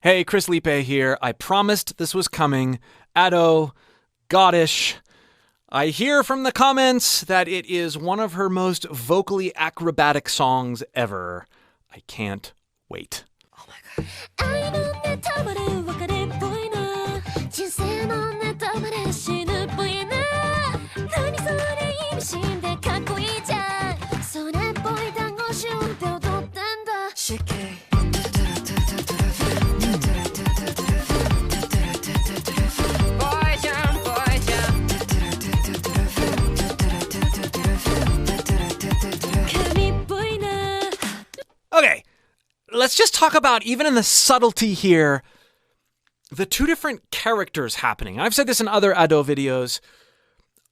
Hey, Chris Lipe here. I promised this was coming. Ado, Goddish. I hear from the comments that it is one of her most vocally acrobatic songs ever. I can't wait. Oh my god. Okay, let's just talk about, even in the subtlety here, the two different characters happening. I've said this in other Ado videos.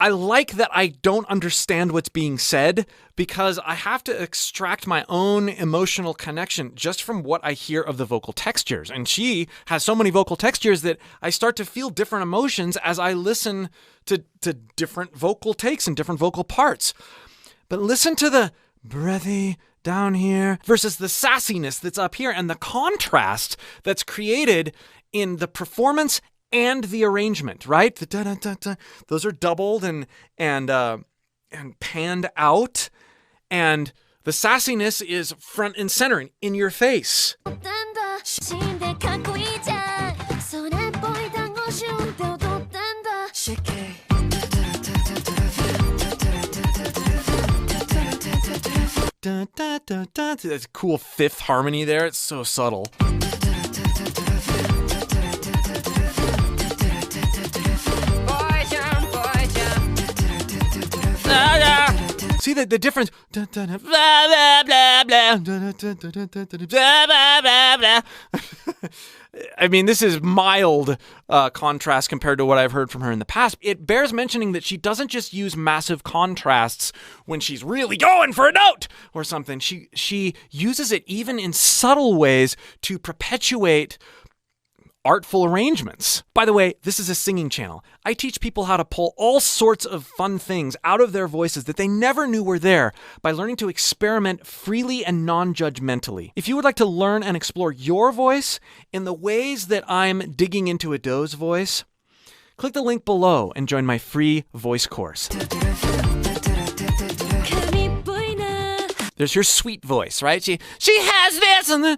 I like that I don't understand what's being said because I have to extract my own emotional connection just from what I hear of the vocal textures. And she has so many vocal textures that I start to feel different emotions as I listen to different vocal takes and different vocal parts. But listen to the breathy down here versus the sassiness that's up here and the contrast that's created in the performance and the arrangement, right? The da-da-da-da, those are doubled and panned out, and the sassiness is front and center and in your face. That's a cool fifth harmony there. It's so subtle. See the difference? I mean, this is mild contrast compared to what I've heard from her in the past. It bears mentioning that she doesn't just use massive contrasts when she's really going for a note or something. She uses it even in subtle ways to perpetuate artful arrangements. By the way, this is a singing channel. I teach people how to pull all sorts of fun things out of their voices that they never knew were there by learning to experiment freely and non-judgmentally. If you would like to learn and explore your voice in the ways that I'm digging into Ado's voice, click the link below and join my free voice course. There's your sweet voice, right? She has this and then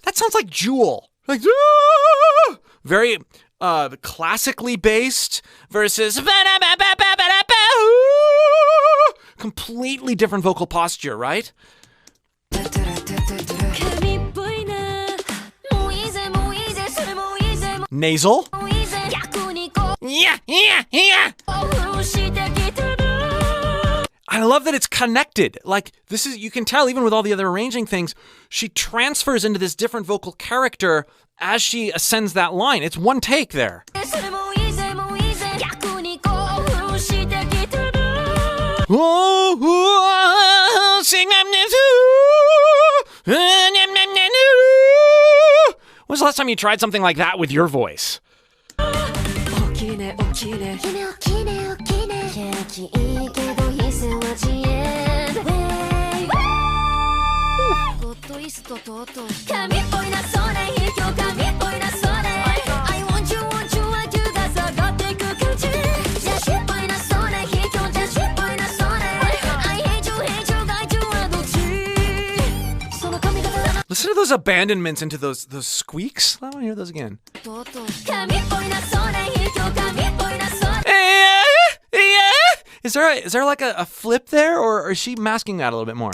that sounds like Jewel. Like, very classically based versus completely different vocal posture, right? Nasal. Yeah. I love that it's connected. Like, this is, you can tell even with all the other arranging things, she transfers into this different vocal character as she ascends that line. It's one take there. When was the last time you tried something like that with your voice? Listen to those abandonments into those squeaks. I want to hear those again. Is there like a flip there, or is she masking that a little bit more?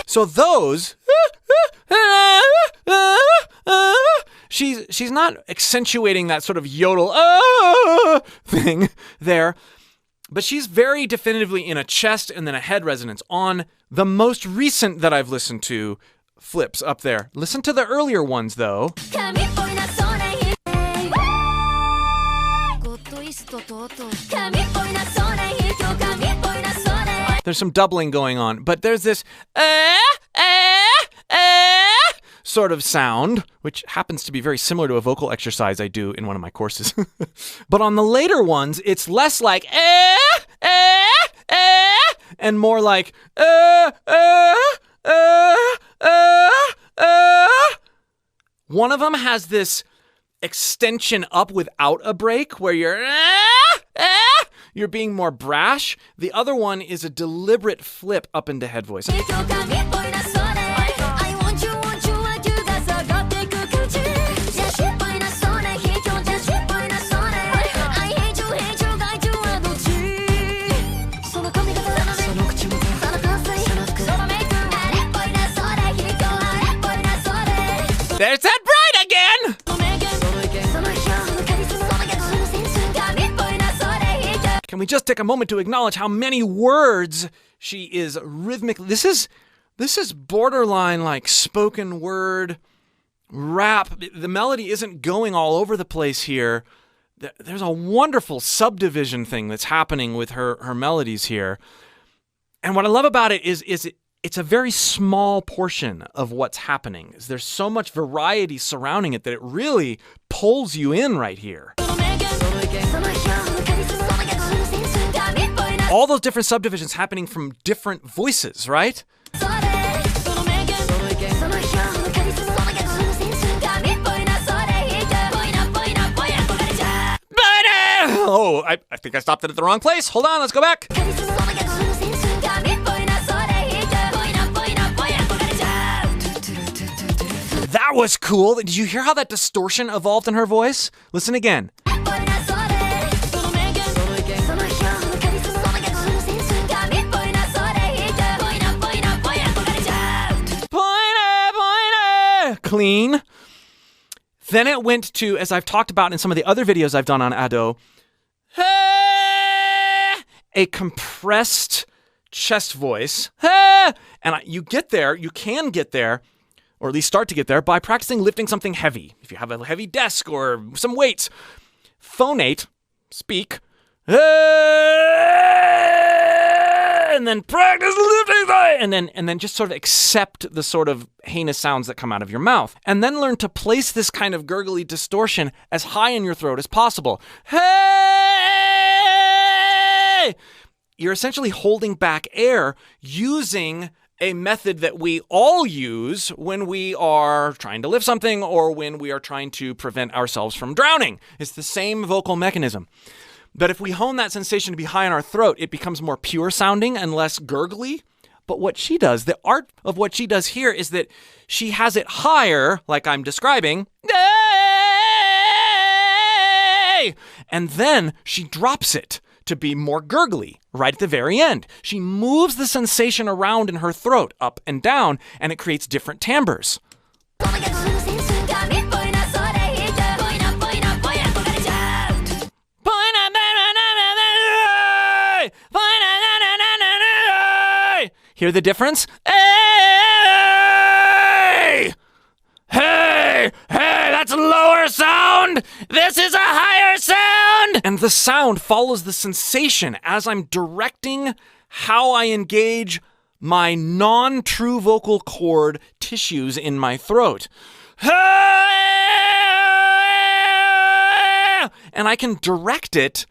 So those, she's not accentuating that sort of yodel thing there, but she's very definitively in a chest and then a head resonance on the most recent that I've listened to flips up there. Listen to the earlier ones though. There's some doubling going on, but there's this sort of sound, which happens to be very similar to a vocal exercise I do in one of my courses. But on the later ones, it's less like and more like One of them has this extension up without a break where you're being more brash. The other one is a deliberate flip up into head voice. There's that bride again! Can we just take a moment to acknowledge how many words she is rhythmically... This is borderline like spoken word rap. The melody isn't going all over the place here. There's a wonderful subdivision thing that's happening with her melodies here. And what I love about it is it's a very small portion of what's happening. There's so much variety surrounding it that it really pulls you in right here. All those different subdivisions happening from different voices, right? Oh, I think I stopped it at the wrong place. Hold on, let's go back. That was cool. Did you hear how that distortion evolved in her voice? Listen again. Clean. Then it went to, as I've talked about in some of the other videos I've done on Ado, a compressed chest voice. And you can get there, or at least start to get there, by practicing lifting something heavy. If you have a heavy desk or some weights, phonate, speak, and then practice lifting that, and then just sort of accept the sort of heinous sounds that come out of your mouth. And then learn to place this kind of gurgly distortion as high in your throat as possible. Hey! You're essentially holding back air using a method that we all use when we are trying to lift something or when we are trying to prevent ourselves from drowning. It's the same vocal mechanism. But if we hone that sensation to be high in our throat, it becomes more pure sounding and less gurgly. But what she does, the art of what she does here is that she has it higher, like I'm describing, and then she drops it to be more gurgly right at the very end. She moves the sensation around in her throat, up and down, and it creates different timbres. Hear the difference? Hey! Hey! Hey! That's a lower sound! This is a higher sound! And the sound follows the sensation as I'm directing how I engage my non-true vocal cord tissues in my throat. And I can direct it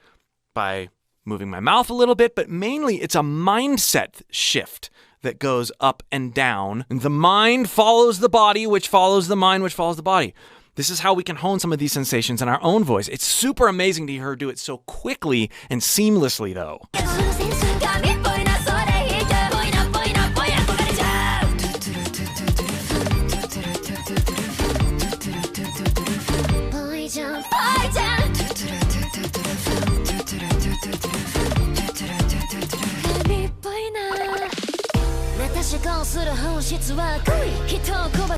by moving my mouth a little bit, but mainly it's a mindset shift that goes up and down. And the mind follows the body, which follows the mind, which follows the body. This is how we can hone some of these sensations in our own voice. It's super amazing to hear her do it so quickly and seamlessly, though.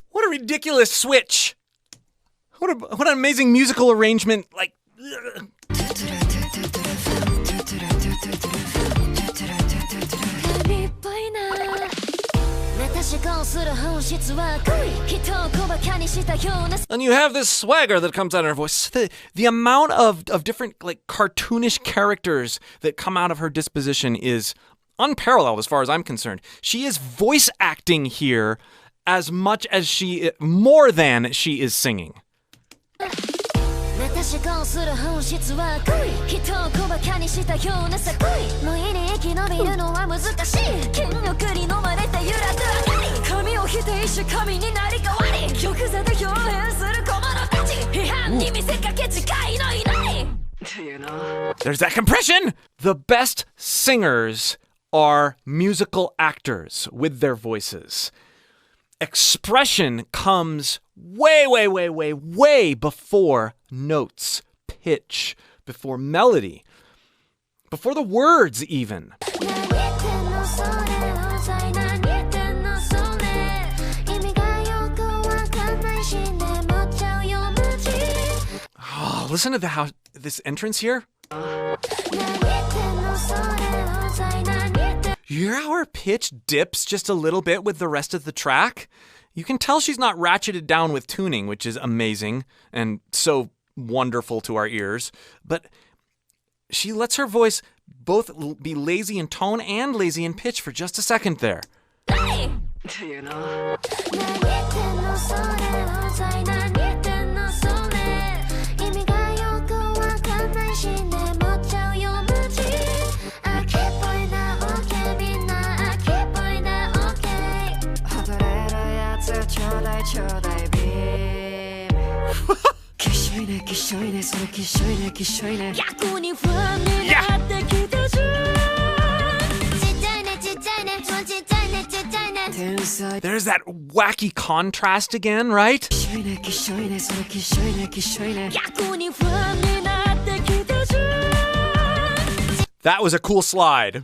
What a ridiculous switch. What an amazing musical arrangement. Like, and you have this swagger that comes out of her voice. The amount of different, like, cartoonish characters that come out of her disposition is unparalleled as far as I'm concerned. She is voice acting here as much as more than she is singing. 私がする本質は恋人を小馬鹿にしたようなさ恋無意に生き延びるのは難しい金欲に飲まれて揺らぐあたり神を否定し神になり変わり玉座で表現する小物たち批判に見せかけ誓いのいない There's that compression! The best singers are musical actors with their voices. Expression comes way, way, way, way, way before notes, pitch, before melody, before the words even. Oh, listen to this entrance here. You hear how her pitch dips just a little bit with the rest of the track? You can tell she's not ratcheted down with tuning, which is amazing and so wonderful to our ears. But she lets her voice both be lazy in tone and lazy in pitch for just a second there. There's that wacky contrast again, right? That was a cool slide.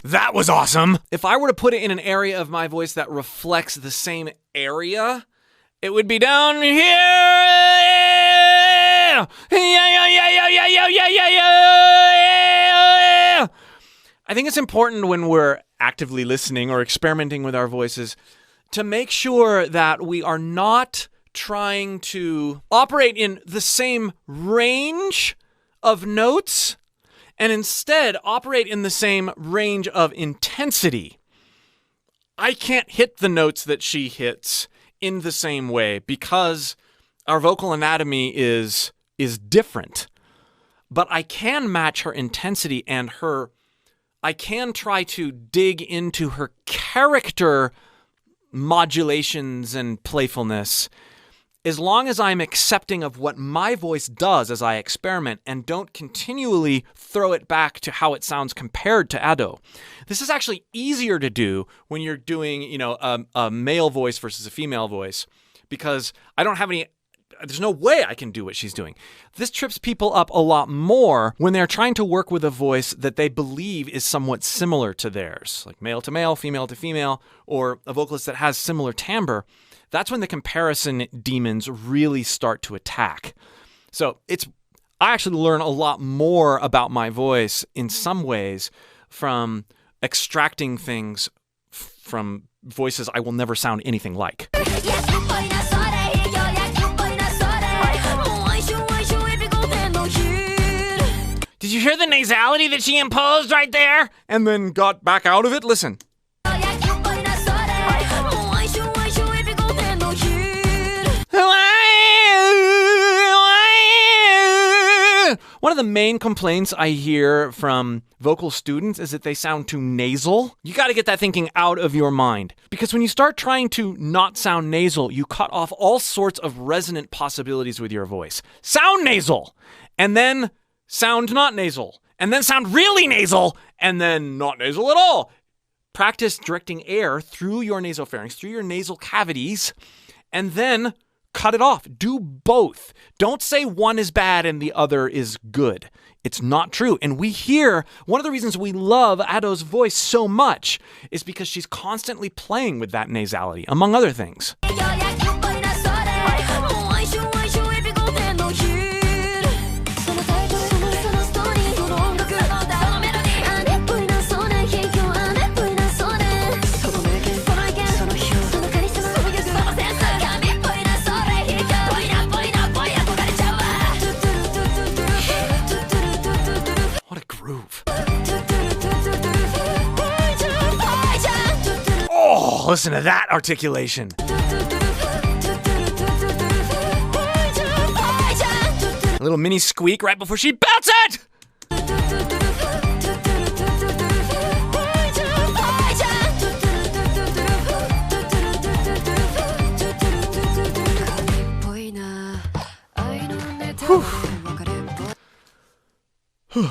That was awesome. If I were to put it in an area of my voice that reflects the same area, it would be down here. I think it's important when we're actively listening or experimenting with our voices to make sure that we are not trying to operate in the same range of notes and instead operate in the same range of intensity. I can't hit the notes that she hits in the same way because our vocal anatomy is different. But I can match her intensity and I can try to dig into her character modulations and playfulness as long as I'm accepting of what my voice does as I experiment and don't continually throw it back to how it sounds compared to Ado. This is actually easier to do when you're doing, a male voice versus a female voice because there's no way I can do what she's doing. This trips people up a lot more when they're trying to work with a voice that they believe is somewhat similar to theirs, like male to male, female to female, or a vocalist that has similar timbre. That's when the comparison demons really start to attack. So I actually learn a lot more about my voice in some ways from extracting things from voices I will never sound anything like. Did you hear the nasality that she imposed right there? And then got back out of it? Listen. One of the main complaints I hear from vocal students is that they sound too nasal. You got to get that thinking out of your mind. Because when you start trying to not sound nasal, you cut off all sorts of resonant possibilities with your voice. Sound nasal! And then sound not nasal. And then sound really nasal. And then not nasal at all. Practice directing air through your nasopharynx, through your nasal cavities, and then cut it off. Do both. Don't say one is bad and the other is good. It's not true. And we hear, one of the reasons we love Ado's voice so much is because she's constantly playing with that nasality, among other things. What a groove. Oh, listen to that articulation. A little mini squeak right before she belts it! Whew.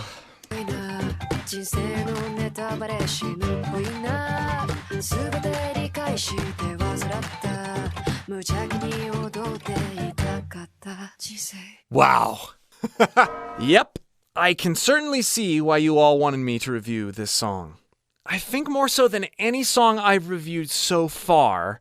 Wow. Yep, I can certainly see why you all wanted me to review this song. I think more so than any song I've reviewed so far,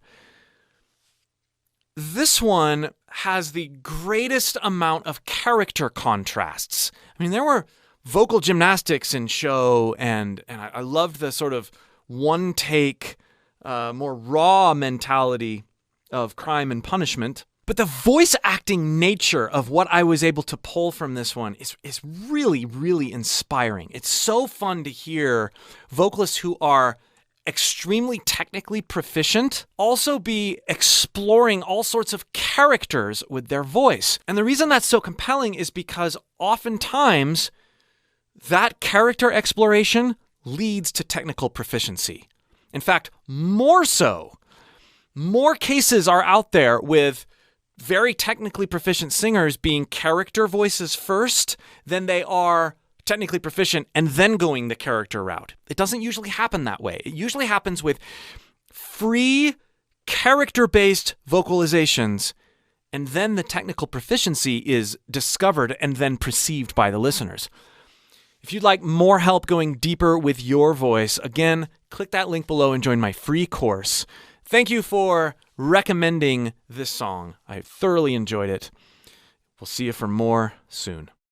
this one has the greatest amount of character contrasts. I mean, there were vocal gymnastics in show, and I loved the sort of one-take, more raw mentality of Crime and Punishment. But the voice acting nature of what I was able to pull from this one is really, really inspiring. It's so fun to hear vocalists who are extremely technically proficient also be exploring all sorts of characters with their voice. And the reason that's so compelling is because oftentimes that character exploration leads to technical proficiency. In fact, more so. More cases are out there with very technically proficient singers being character voices first than they are technically proficient and then going the character route. It doesn't usually happen that way. It usually happens with free character-based vocalizations, and then the technical proficiency is discovered and then perceived by the listeners. If you'd like more help going deeper with your voice, again, click that link below and join my free course. Thank you for recommending this song. I thoroughly enjoyed it. We'll see you for more soon.